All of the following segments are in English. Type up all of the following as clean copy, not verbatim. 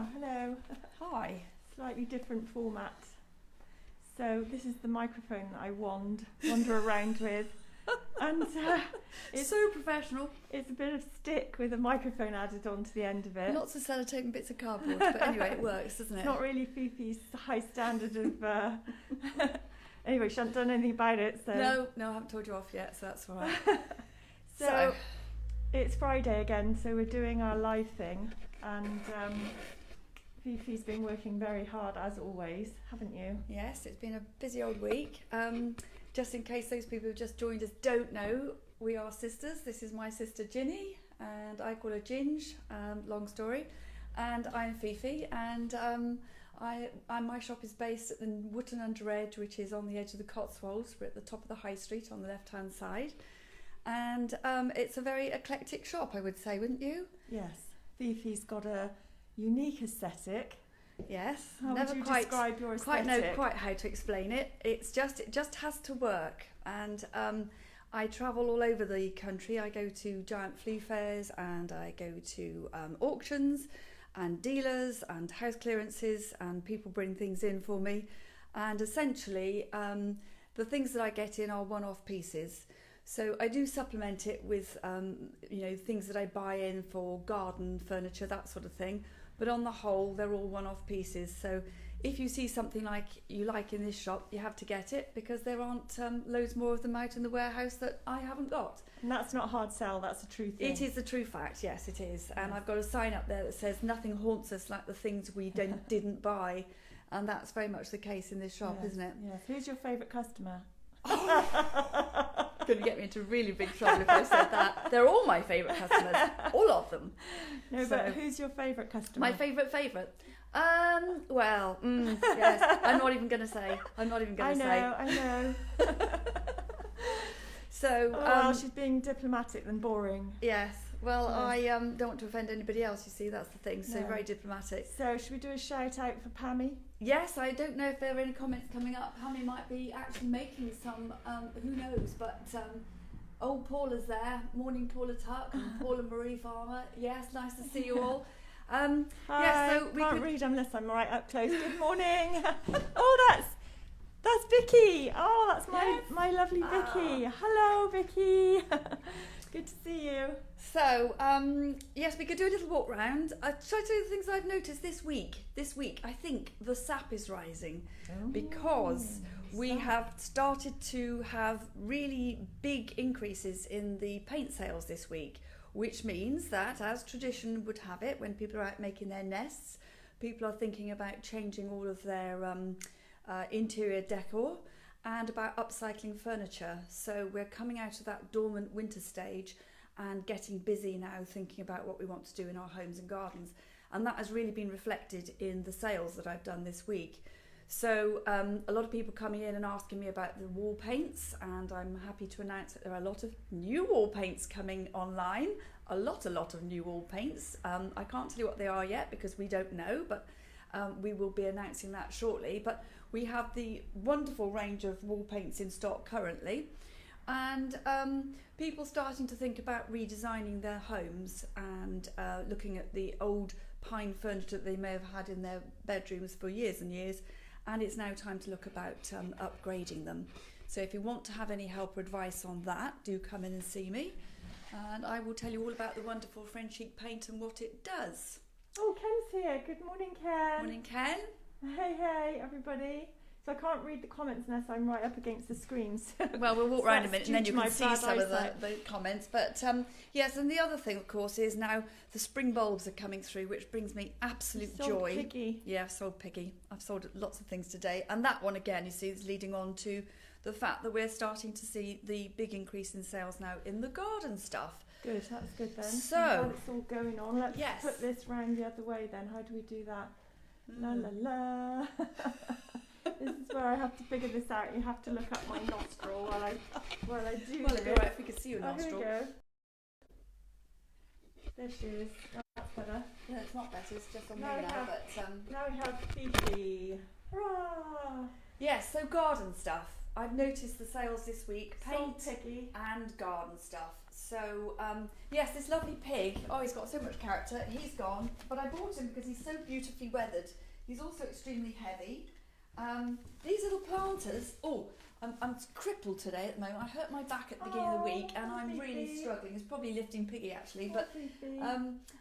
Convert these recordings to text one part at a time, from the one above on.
Hello. Hi. Slightly different format. So this is the microphone that I wander around with. And it's so professional. It's a bit of stick with a microphone added onto the end of it. Lots of sellotape and bits of cardboard, but anyway, it works, doesn't it? It's not really Fifi's high standard of... Anyway, she hasn't done anything about it, so... No, I haven't told you off yet, so that's all right. So it's Friday again, so we're doing our live thing, and Fifi's been working very hard as always, haven't you? Yes, it's been a busy old week. Just in case those people who've just joined us don't know, we are sisters. This is my sister Ginny, and I call her Ginge, long story. And I'm Fifi, and my shop is based at the Wootton Under Edge, which is on the edge of the Cotswolds. We're at the top of the high street on the left-hand side. And it's a very eclectic shop, I would say, wouldn't you? Yes. Fifi's got a unique aesthetic. Yes. How would you describe your aesthetic? Quite know quite how to explain it. It just has to work. And I travel all over the country. I go to giant flea fairs, and I go to auctions and dealers and house clearances, and people bring things in for me. And essentially, the things that I get in are one-off pieces. So I do supplement it with, things that I buy in for garden furniture, that sort of thing. But on the whole, they're all one-off pieces. So if you see something like you like in this shop, you have to get it, because there aren't loads more of them out in the warehouse that I haven't got. And that's not a hard sell, that's a true thing. It is a true fact, yes, it is. And I've got a sign up there that says, nothing haunts us like the things we didn't buy. And that's very much the case in this shop, isn't it? Yes. Who's your favourite customer? Going to get me into really big trouble if I said that. They're all my favourite customers, all of them. No, so, but who's your favourite customer? My favourite? Yes, I'm not even going to say. I know. So, well, she's being diplomatic than boring. Yes. Well, I don't want to offend anybody else, you see, that's the thing, so very diplomatic. So should we do a shout out for Pammy? Yes, I don't know if there are any comments coming up. Pammy might be actually making some, who knows, but old Paula's there. Morning, Paula Tuck and Paula Marie Farmer. Yes, nice to see you all. Hi, so we can't read unless I'm right up close. Good morning. Oh, that's Vicky. Oh, that's my lovely Vicky. Hello, Vicky. Good to see you. So, yes, we could do a little walk round. Shall I tell you the things I've noticed this week? This week, I think the sap is rising because we have started to have really big increases in the paint sales this week, which means that, as tradition would have it, when people are out making their nests, people are thinking about changing all of their interior decor and about upcycling furniture. So we're coming out of that dormant winter stage and getting busy now thinking about what we want to do in our homes and gardens. And that has really been reflected in the sales that I've done this week. So a lot of people coming in and asking me about the wall paints, and I'm happy to announce that there are a lot of new wall paints coming online. A lot of new wall paints. I can't tell you what they are yet because we don't know, but we will be announcing that shortly. But we have the wonderful range of wall paints in stock currently, and people starting to think about redesigning their homes and looking at the old pine furniture that they may have had in their bedrooms for years and years, and it's now time to look about upgrading them. So if you want to have any help or advice on that, do come in and see me, and I will tell you all about the wonderful Frenchic paint and what it does. Oh, Ken's here. Good morning, Ken. Morning, Ken. Hey, everybody. So I can't read the comments unless I'm right up against the screens. Well, we'll walk around a minute and then you can see some of the comments. But yes, and the other thing, of course, is now the spring bulbs are coming through, which brings me absolute joy. Piggy. Yeah, I've sold Piggy. I've sold lots of things today. And that one, again, you see, is leading on to the fact that we're starting to see the big increase in sales now in the garden stuff. Good, that's good then. So it's all going on. Let's put this round the other way then. How do we do that? La la la. This is where I have to figure this out. You have to look up my nostril while I do well, it'd be alright if we could see your nostril. Here we go. There she is. That's better. No, it's not better. It's just on me now. But now we have Fifi. Hurrah! Yes, so garden stuff. I've noticed the sales this week, paint piggy and garden stuff. So, yes, this lovely pig, oh, he's got so much character, he's gone, but I bought him because he's so beautifully weathered. He's also extremely heavy. These little planters, I'm crippled today at the moment. I hurt my back at the beginning of the week and I'm Fifi. really struggling. It's probably lifting Piggy actually, but Fifi.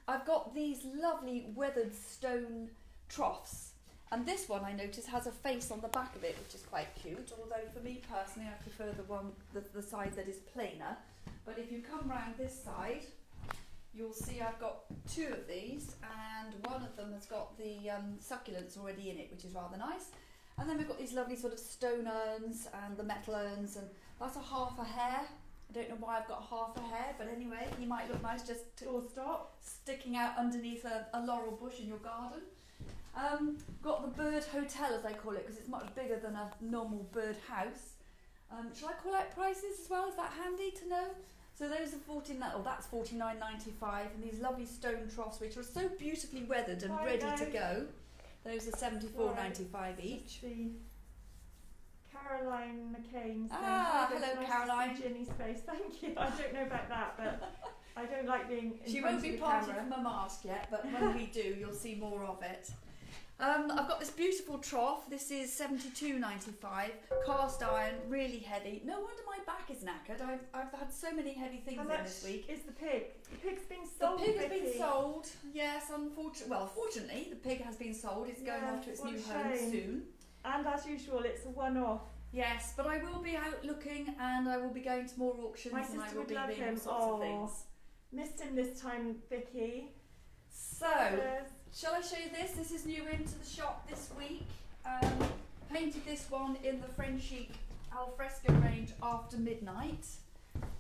I've got these lovely weathered stone troughs. And this one I noticed has a face on the back of it, which is quite cute. Although for me personally, I prefer the side that is plainer. But if you come round this side, you'll see I've got two of these, and one of them has got the succulents already in it, which is rather nice. And then we've got these lovely sort of stone urns and the metal urns, and that's a half a hair. I don't know why I've got half a hair, but anyway, he might look nice just sticking out underneath a laurel bush in your garden. Got the bird hotel, as I call it, because it's much bigger than a normal bird house. Shall I call out prices as well? Is that handy to know? So those are that's $49.95, and these lovely stone troughs, which are so beautifully weathered and ready to go. Those are $74.95 each. The Caroline McCain. Hello, Caroline. Ginny's face. Thank you. I don't know about that, but I don't like being. She won't be parted from a mask yet, but when we do, you'll see more of it. I've got this beautiful trough. This is $72.95, cast iron, really heavy. No wonder my back is knackered. I've had so many heavy things in this week. Is the pig? The pig's been sold. The pig has been sold. Yes, fortunately, the pig has been sold. It's going off to its new home soon. And as usual, it's a one-off. Yes, but I will be out looking, and I will be going to more auctions, and I will be doing all sorts of things. Missed him this time, Vicky. So, shall I show you this? This is new into the shop this week. Painted this one in the Frenchic alfresco range after midnight,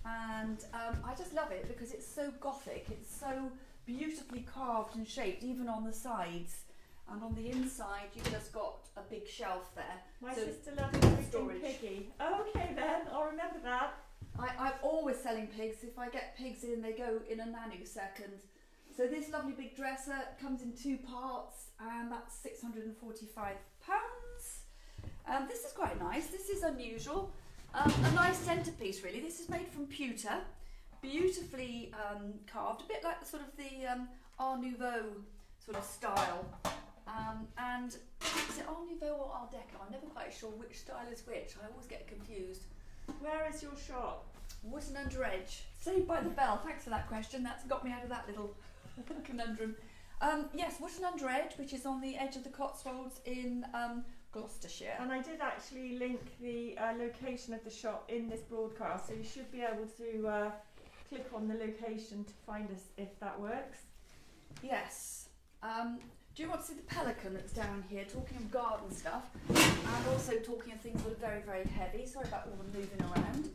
and I just love it because it's so gothic. It's so beautifully carved and shaped, even on the sides, and on the inside you've just got a big shelf there. My sister loves everything piggy. Okay then, I'll remember that. I'm always selling pigs. If I get pigs in, they go in a nanosecond. So this lovely big dresser comes in 2 parts, and that's £645. This is quite nice. This is unusual. A nice centrepiece, really. This is made from pewter, beautifully carved, a bit like the sort of the Art Nouveau sort of style. And is it Art Nouveau or Art Deco? I'm never quite sure which style is which. I always get confused. Where is your shop? Wooden Under Edge. Saved by the Bell. Thanks for that question. That's got me out of that little conundrum. Yes, Wooden Under Edge, which is on the edge of the Cotswolds in Gloucestershire. And I did actually link the location of the shop in this broadcast, so you should be able to click on the location to find us if that works. Yes. Do you want to see the pelican that's down here, talking of garden stuff, and also talking of things that are very, very heavy? Sorry about all the moving around.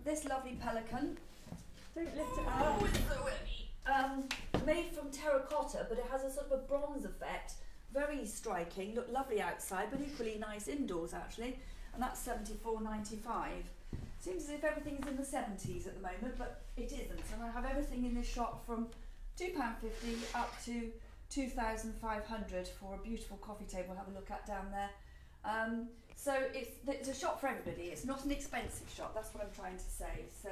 This lovely pelican. Don't lift it up. Oh, it's so heavy. Made from terracotta, but it has a sort of a bronze effect. Very striking. Look lovely outside, but equally nice indoors actually. And that's $74.95. Seems as if everything's in the 70s at the moment, but it isn't. And I have everything in this shop from £2.50 up to $2,500 for a beautiful coffee table. Have a look at down there. So it's a shop for everybody. It's not an expensive shop. That's what I'm trying to say. So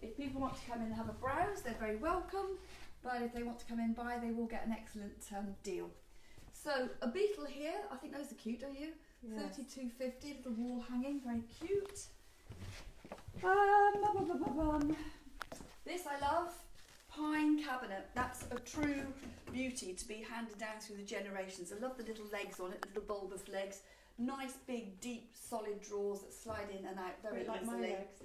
if people want to come in and have a browse, they're very welcome. But if they want to come in and buy, they will get an excellent deal. So a beetle here. I think those are cute, don't you? Yes. $32.50. Little wall hanging, very cute. This I love. Pine cabinet. That's a true beauty to be handed down through the generations. I love the little legs on it, the little bulbous legs. Nice big deep solid drawers that slide in and out very easily. Like my legs.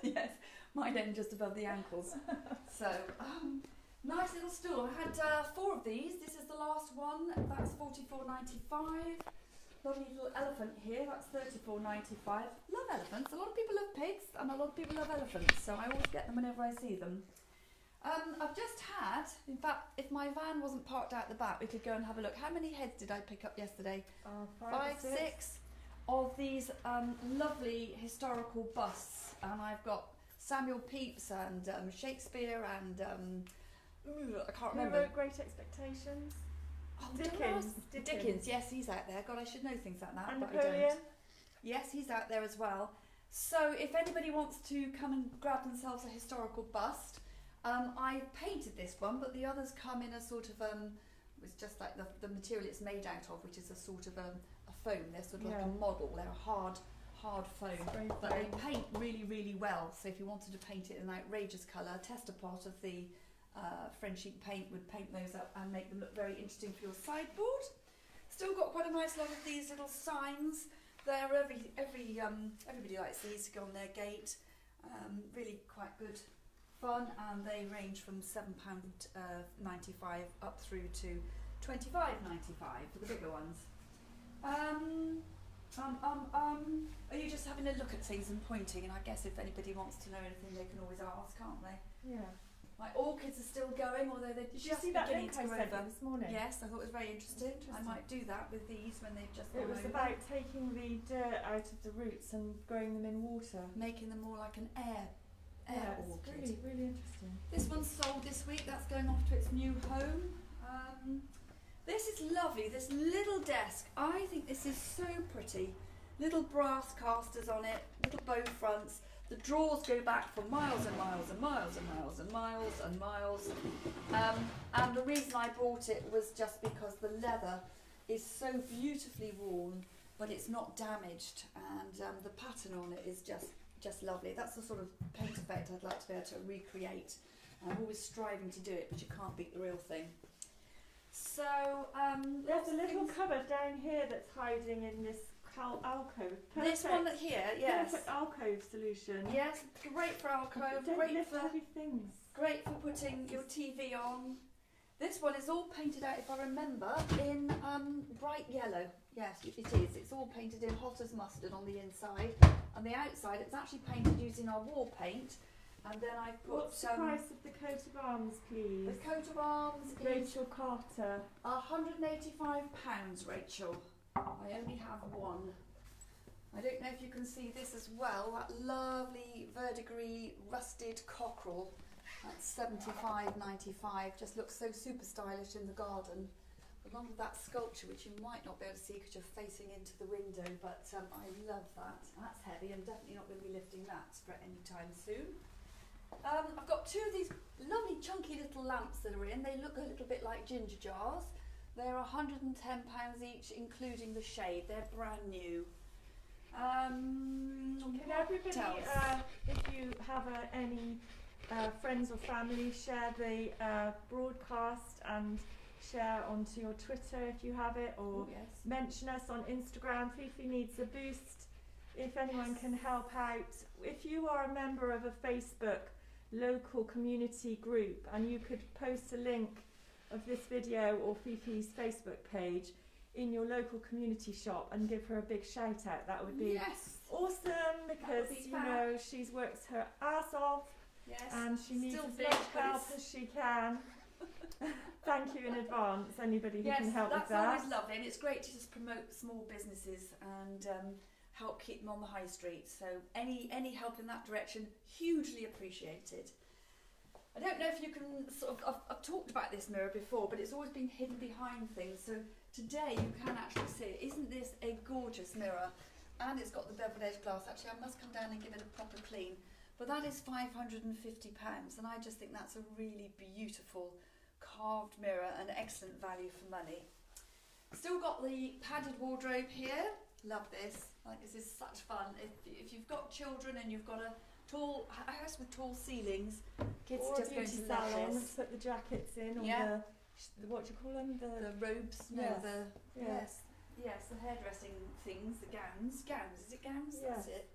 Yes, mine end just above the ankles. So nice little stool. I had 4 of these. This is the last one. That's $44.95. Lovely little elephant here. That's $34.95. Love elephants. A lot of people love pigs, and a lot of people love elephants. So I always get them whenever I see them. I've just had, in fact, if my van wasn't parked out the back, we could go and have a look. How many heads did I pick up yesterday? 5, 6 of these lovely historical busts. And I've got Samuel Pepys and Shakespeare and I can't remember. Who wrote Great Expectations? Oh, Dickens. Yes, he's out there. God, I should know things like that, And but Napoleon. I don't. Yes, he's out there as well. So if anybody wants to come and grab themselves a historical bust, I painted this one, but the others come in a sort of it's just like the material it's made out of, which is a sort of a foam. They're sort of like a model. They're a hard foam, but they paint really, really well. So if you wanted to paint it in an outrageous colour, test a pot of the Frenchic paint would paint those up and make them look very interesting for your sideboard. Still got quite a nice lot of these little signs. They're everybody likes these to go on their gate. Really quite good fun, and they range from £7.95 up through to £25.95 for the bigger ones. Are you just having a look at things and pointing? And I guess if anybody wants to know anything, they can always ask, can't they? Yeah. My orchids are still going, although they're Did you just see that beginning link to I grow sent over. you this morning? Yes, I thought it was very interesting. I might do that with these when they've just gone It was over. about taking the dirt out of the roots and growing them in water. Making them more like an air It's orchid. really, really interesting. This one's sold this week. That's going off to its new home. This is lovely. This little desk. I think this is so pretty. Little brass casters on it. Little bow fronts. The drawers go back for miles and miles and miles and miles and miles and miles. And the reason I bought it was just because the leather is so beautifully worn, but it's not damaged, and the pattern on it is just lovely. That's the sort of paint effect I'd like to be able to recreate. I'm always striving to do it, but you can't beat the real thing. So there's a little cupboard down here that's hiding in this alcove. This one here, yes. Perfect alcove solution. Yes, great for alcove. Don't Great lift for heavy things. great for putting your TV on. This one is all painted out, if I remember, in bright yellow. Yes, it is. It's all painted in hot as mustard on the inside, and the outside it's actually painted using our wall paint. And then I put What's the price of the coat of arms, please? the coat of arms is Rachel Carter. £185, Rachel. I only have one. I don't know if you can see this as well. That lovely verdigris rusted cockerel. That's £75.95. Just looks so super stylish in the garden. Along with that sculpture, which you might not be able to see because you're facing into the window, but I love that. That's heavy. I'm definitely not going to be lifting that for any time soon. I've got two of these lovely chunky little lamps that are in. They look a little bit like ginger jars. They're £110 each, including the shade. They're brand new. Can everybody, if you have any friends or family, share the broadcast and share onto your Twitter if you have it, or mention us on Instagram. Fifi needs a boost. If anyone can help out, if you are a member of a Facebook local community group and you could post a link of this video or Fifi's Facebook page in your local community shop and give her a big shout out, that would be awesome, because you know she's worked her ass off and she needs as much help as she can. Thank you in advance, anybody who can help with that. That's always lovely, and it's great to just promote small businesses and help keep them on the high street. So any help in that direction, hugely appreciated. I don't know if you can I've talked about this mirror before, but it's always been hidden behind things. So today you can actually see it. Isn't this a gorgeous mirror? And it's got the beveled edge glass. Actually, I must come down and give it a proper clean. But that is £550, and I just think that's a really beautiful carved mirror and excellent value for money. Still got the padded wardrobe here. Love this. Like, this is such fun. If you've got children and you've got a tall house with tall ceilings, kids or just a going beauty to love salon, this. put the jackets in, or the what do you call them? The robes. Yes. Yes, the hairdressing things, the gowns. Is it gowns? Yes. That's it.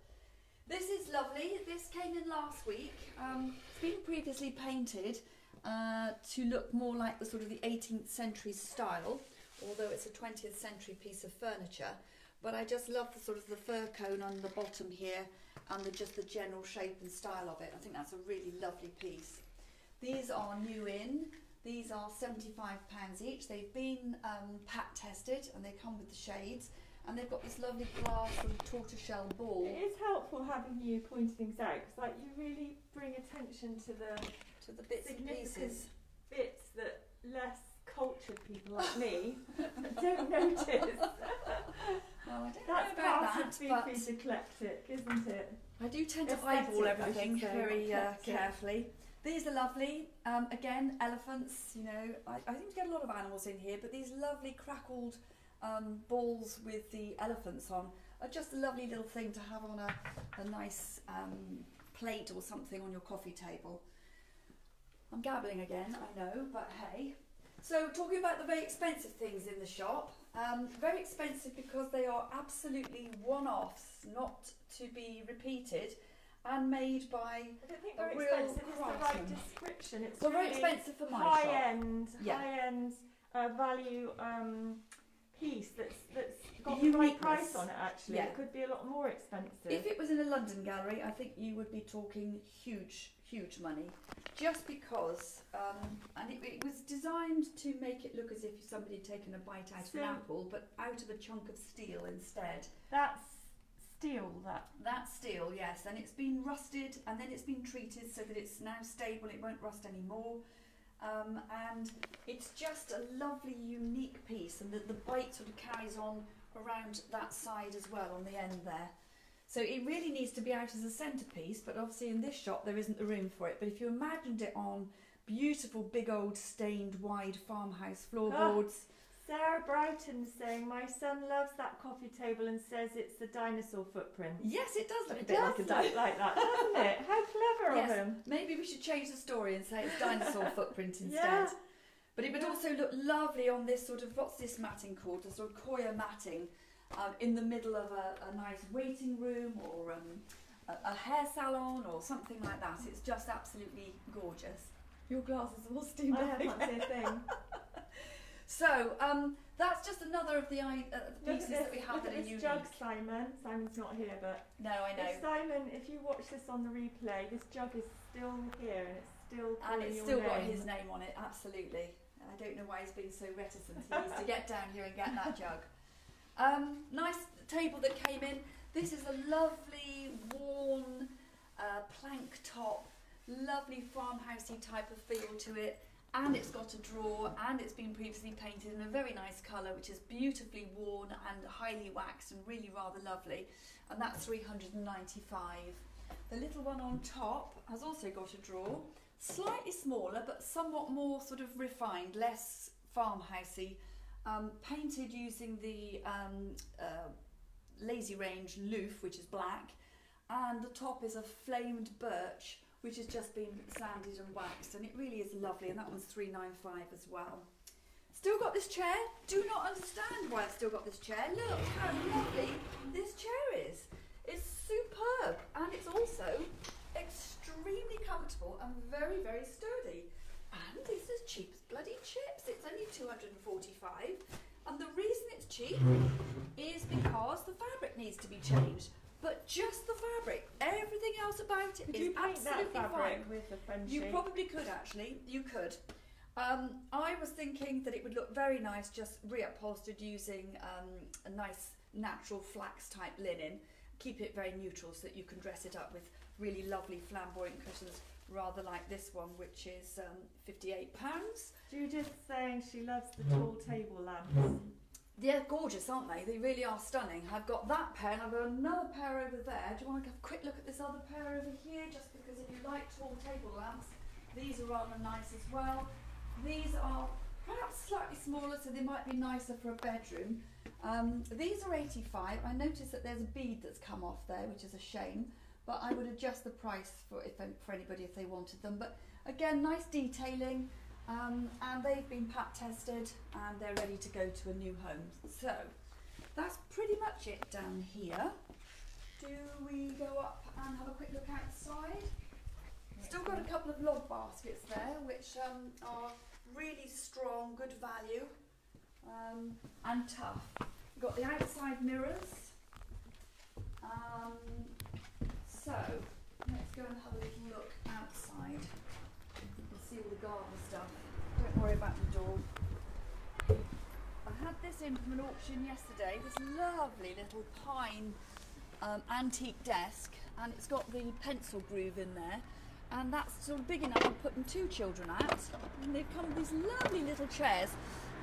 This is lovely. This came in last week. It's been previously painted to look more like the sort of the 18th century style, although it's a 20th century piece of furniture. But I just love the sort of the fir cone on the bottom here and just the general shape and style of it. I think that's a really lovely piece. These are new in. These are £75 each. They've been pat tested and they come with the shades. And they've got this lovely glass sort of tortoiseshell ball. It is helpful having you point things out, because like you really bring attention to the bits and pieces. Bits that less cultured people like me don't notice. Well, I don't That's know about part that, of but Fifi's eclectic, isn't it? I do tend to Aesthetic, eyeball I everything should say, very eclectic. carefully. These are lovely. Again, elephants, you know, I seem to get a lot of animals in here, but these lovely crackled balls with the elephants on are just a lovely little thing to have on a nice plate or something on your coffee table. I'm gabbling again, I know, but hey. So talking about the very expensive things in the shop, very expensive because they are absolutely one-offs, not to be repeated, and made by I don't think a very real expensive is the right craftsman. description. It's Well, very really expensive for my shop. high-end value piece that's got the Uniqueness. right price on it. Actually, Yeah. it could be a lot more expensive. If it was in a London gallery, I think you would be talking huge money, just because, and it was designed to make it look as if somebody had taken a bite out of an apple, but out of a chunk of steel instead. That's steel, That's steel, yes, and it's been rusted and then it's been treated so that it's now stable, it won't rust anymore. And it's just a lovely, unique piece, and the bite sort of carries on around that side as well on the end there. So it really needs to be out as a centrepiece, but obviously in this shop there isn't the room for it. But if you imagined it on beautiful, big old stained wide farmhouse floorboards. Sarah Brighton's saying, my son loves that coffee table and says it's the dinosaur footprint. Yes, it does look a It bit does like a look dinosaur. like that, doesn't it? How clever Yes, of him. maybe we should change the story and say it's dinosaur footprint instead. Yeah. But it would also look lovely on this sort of, what's this matting called? The sort of coir matting in the middle of a nice waiting room or a hair salon or something like that. It's just absolutely gorgeous. Your glasses are all steamed up. I can't see a thing. So, that's just another of the pieces that we have look that at are this unique. jug, Simon. Simon's not here, but No, I know. Simon, if you watch this on the replay, this jug is still here and it's still calling And it's your still name. got his name on it, absolutely. I don't know why he's being so reticent. He needs to get down here and get that jug. Nice table that came in. This is a lovely, worn plank top, lovely farmhousey type of feel to it. And it's got a drawer, and it's been previously painted in a very nice colour, which is beautifully worn and highly waxed and really rather lovely. And that's £395. The little one on top has also got a drawer, slightly smaller but somewhat more sort of refined, less farmhousey, painted using the Lazy Range Loof, which is black, and the top is a flamed birch, which has just been sanded and waxed, and it really is lovely, and that one's £395 as well. Still got this chair. Do not understand why I've still got this chair. Look how lovely this chair is. It's superb, and it's also extremely comfortable and very, very sturdy. And it's as cheap as bloody chips. It's only £245, and the reason it's cheap is because the fabric needs to be changed. But just the fabric, everything else about it is absolutely fine. With the Frenchic? You probably could actually, you could. I was thinking that it would look very nice just reupholstered using a nice natural flax type linen. Keep it very neutral so that you can dress it up with really lovely flamboyant cushions, rather like this one, which is £58. Judith's saying she loves the tall table lamps. They're gorgeous, aren't they? They really are stunning. I've got that pair and I've got another pair over there. Do you want to have a quick look at this other pair over here? Just because if you like tall table lamps, these are rather nice as well. These are perhaps slightly smaller, so they might be nicer for a bedroom. These are £85. I noticed that there's a bead that's come off there, which is a shame, but I would adjust the price for anybody if they wanted them. But again, nice detailing. And they've been pat tested and they're ready to go to a new home. So that's pretty much it down here. Do we go up and have a quick look outside? Still got a couple of log baskets there, which are really strong, good value, and tough. We've got the outside mirrors. So let's go and have a little look outside. You can see all the garden stuff. Don't worry about the door. I had this in from an auction yesterday, this lovely little pine antique desk, and it's got the pencil groove in there, and that's sort of big enough for putting two children at. And they've come with these lovely little chairs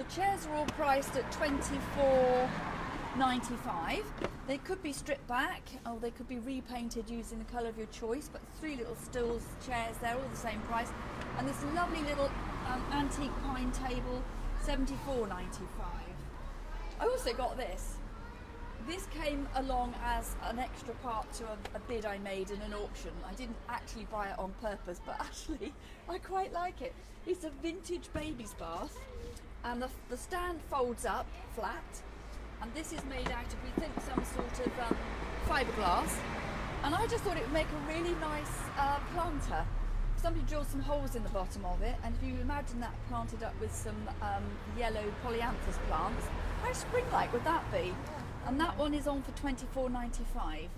The chairs are all priced at $24.95. They could be stripped back, or they could be repainted using the colour of your choice, but 3 little stools, chairs, they're all the same price. And this lovely little antique pine table, $74.95. I also got this. This came along as an extra part to a bid I made in an auction. I didn't actually buy it on purpose, but actually I quite like it. It's a vintage baby's bath, and the stand folds up flat, and this is made out of, we think, some sort of fiberglass, and I just thought it would make a really nice planter. Somebody drilled some holes in the bottom of it, and if you imagine that planted up with some yellow polyanthus plants, how spring-like would that be? And that one is on for $24.95.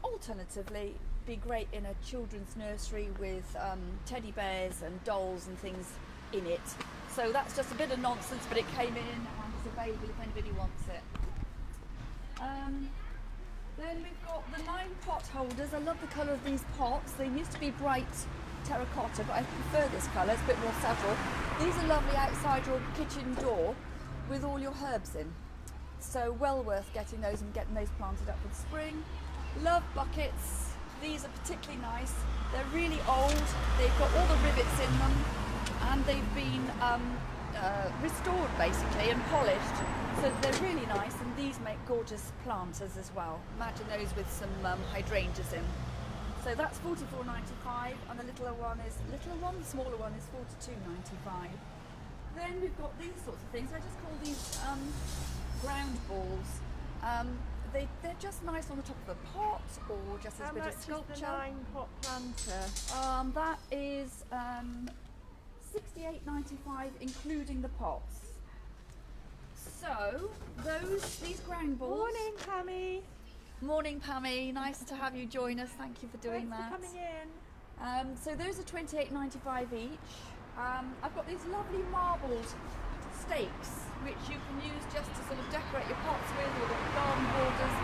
Alternatively, be great in a children's nursery with teddy bears and dolls and things in it. So that's just a bit of nonsense, but it came in and it's available if anybody wants it. Then we've got the 9 pot holders. I love the colour of these pots. They used to be bright terracotta, but I prefer this colour. It's a bit more subtle. These are lovely outside your kitchen door with all your herbs in. So well worth getting those and getting those planted up for the spring. Love buckets. These are particularly nice. They're really old. They've got all the rivets in them, and they've been restored basically and polished. So they're really nice, and these make gorgeous planters as well. Imagine those with some hydrangeas in. So that's $44.95, and the smaller one is $42.95. Then we've got these sorts of things. I just call these ground balls. They're just nice on the top of a pot, or just as a bit of sculpture. How much is the 9-pot planter? That is $68.95, including the pots. So these ground balls. Morning, Pammy. Morning, Pammy. Nice to have you join us. Thank you for doing that. Thanks for coming in. So those are $28.95 each. I've got these lovely marbled stakes, which you can use just to sort of decorate your pots with, or the garden borders,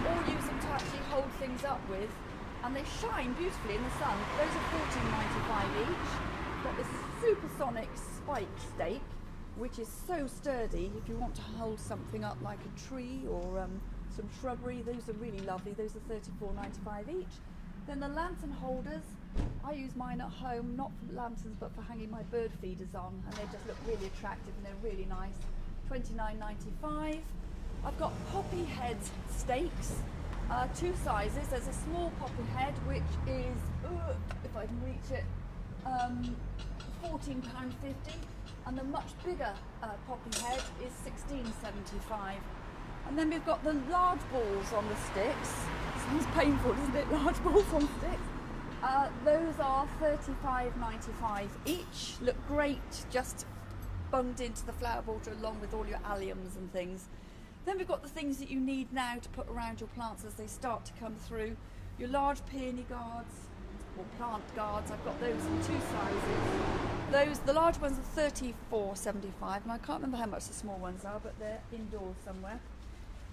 or use them to actually hold things up with, and they shine beautifully in the sun. Those are $14.95 each. Got this supersonic spike stake, which is so sturdy if you want to hold something up like a tree or some shrubbery. Those are really lovely. Those are $34.95 each. Then the lantern holders, I use mine at home, not for lanterns but for hanging my bird feeders on, and they just look really attractive and they're really nice. $29.95. I've got poppy head stakes, 2 sizes. There's a small poppy head which is, if I can reach it, £14.50, and the much bigger poppy head is $16.75. And then we've got the large balls on the sticks. Sounds painful, isn't it? Large balls on sticks. Those are $35.95 each. Look great, just bunged into the flower border along with all your alliums and things. Then we've got the things that you need now to put around your plants as they start to come through. Your large peony guards, or plant guards. I've got those in 2 sizes. The large ones are $34.75, and I can't remember how much the small ones are, but they're indoors somewhere.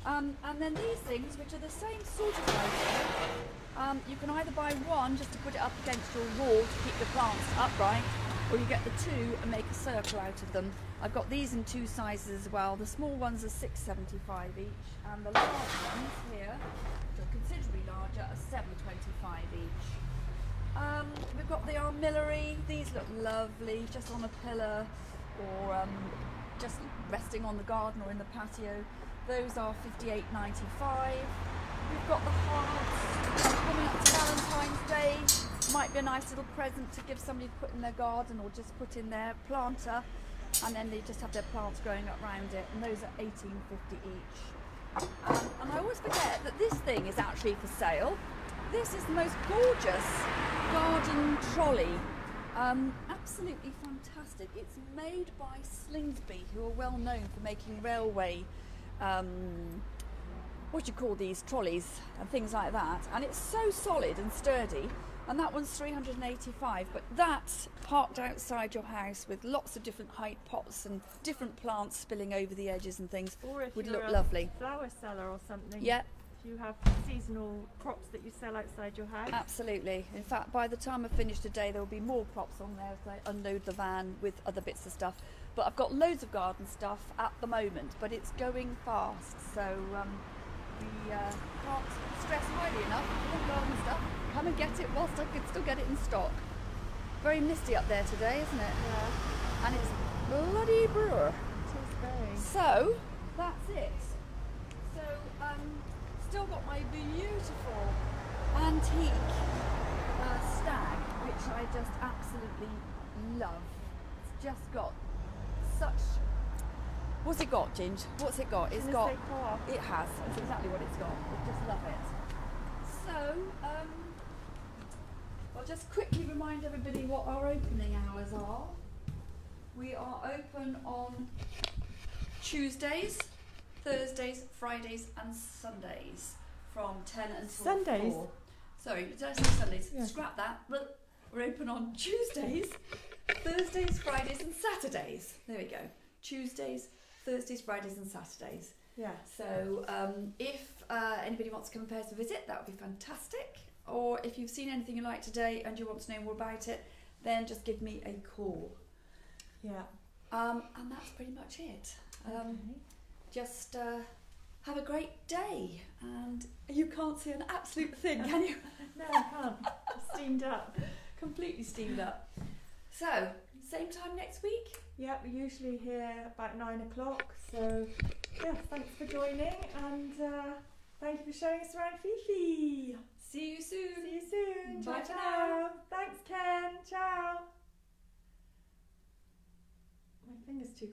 And then these things, which are the same sort of idea, you can either buy one just to put it up against your wall to keep the plants upright, or you get the 2 and make a circle out of them. I've got these in 2 sizes as well. The small ones are $6.75 each, and the large ones here, which are considerably larger, are $7.25 each. We've got the Armillary. These look lovely, just on a pillar, or just resting on the garden or in the patio. Those are $58.95. We've got the hearts coming up to Valentine's Day. Might be a nice little present to give somebody to put in their garden, or just put in their planter, and then they just have their plants growing up around it. And those are $18.50 each. And I always forget that this thing is actually for sale. This is the most gorgeous garden trolley. Absolutely fantastic. It's made by Slingsby, who are well known for making railway, what do you call these, trolleys and things like that. And it's so solid and sturdy. And that one's $385, but that's parked outside your house with lots of different height pots and different plants spilling over the edges and things. Or if would you're look a lovely. flower seller or something. Yeah. If you have seasonal crops that you sell outside your house. Absolutely. In fact, by the time I finish today, there will be more props on there as I unload the van with other bits of stuff. but I've got loads of garden stuff at the moment, but it's going fast, so we can't stress highly enough. If you want garden stuff, come and get it whilst I can still get it in stock. Very misty up there today, isn't it? Yeah. And it's bloody brewer. It is very. So that's it. So still got my beautiful antique stag, which I just absolutely love. It's just got such. What's it got, Ginge? What's it got? It's got. It has. That's exactly what it's got. I just love it. So I'll just quickly remind everybody what our opening hours are. We are open on Tuesdays, Thursdays, Fridays and Sundays from 10 until Sundays? 4. Sorry, did I say Sundays? Yeah. Scrap that. But we're open on Tuesdays, Thursdays, Fridays and Saturdays. There we go. Tuesdays, Thursdays, Fridays and Saturdays. Yeah. So if anybody wants to come and pay us a visit, that would be fantastic. Or if you've seen anything you like today and you want to know more about it, then just give me a call. Yeah. And that's pretty much it. Okay. Just have a great day. And you can't see an absolute thing, can you? No, I can't. Steamed up. Completely steamed up. So, same time next week? Yeah, we're usually here about 9 o'clock. So, yeah, thanks for joining. And thank you for showing us around Fifi. See you soon. See you soon. Bye Ciao, for ciao. now. Thanks, Ken. Ciao. My finger's too